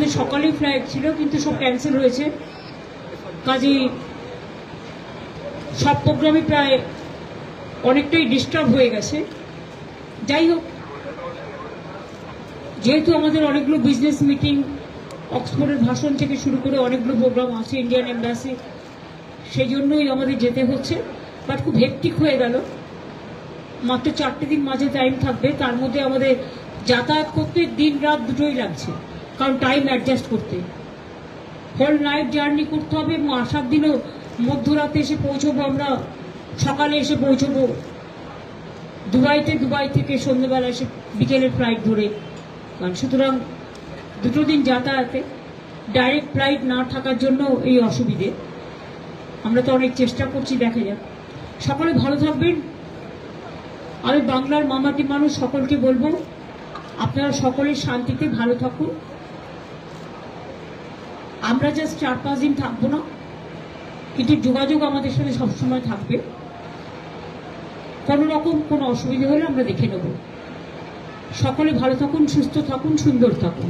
আমাদের সকালেই ফ্লাইট ছিল, কিন্তু সব ক্যান্সেল হয়েছে। কাজেই সব প্রোগ্রামই প্রায় অনেকটাই ডিস্টার্ব হয়ে গেছে। যাই হোক, যেহেতু আমাদের অনেকগুলো বিজনেস মিটিং, অক্সফোর্ডের ভাষণ থেকে শুরু করে অনেকগুলো প্রোগ্রাম আছে, ইন্ডিয়ান এম্বাসি, সেই জন্যই আমাদের যেতে হচ্ছে। বাট খুব হেক্টিক হয়ে গেল। মাত্র 4টে দিন মাঝে টাইম থাকবে, তার মধ্যে আমাদের যাতায়াত করতে দিন রাত দুটোই লাগছে, কারণ টাইম অ্যাডজাস্ট করতে হোল নাইট জার্নি করতে হবে, এবং আসার দিনও মধ্যরাতে এসে পৌঁছবো, আমরা সকালে এসে পৌঁছবো দুবাইতে, দুবাই থেকে সন্ধ্যেবেলা এসে বিকেলের ফ্লাইট ধরে। সুতরাং 2 দিন যাতায়াতে, ডাইরেক্ট ফ্লাইট না থাকার জন্য এই অসুবিধে। আমরা তো অনেক চেষ্টা করছি, দেখা যাক। সকলে ভালো থাকবেন। আমি বাংলার মামাটি মানুষ, সকলকে বলবো আপনারা সকলে শান্তিতে ভালো থাকুন। আমরা জাস্ট 4-5 দিন থাকবো না, কিন্তু যোগাযোগ আমাদের সাথে সবসময় থাকবে। কোনো রকম কোনো অসুবিধা হলে আমরা দেখে নেব। সকলে ভালো থাকুন, সুস্থ থাকুন, সুন্দর থাকুন।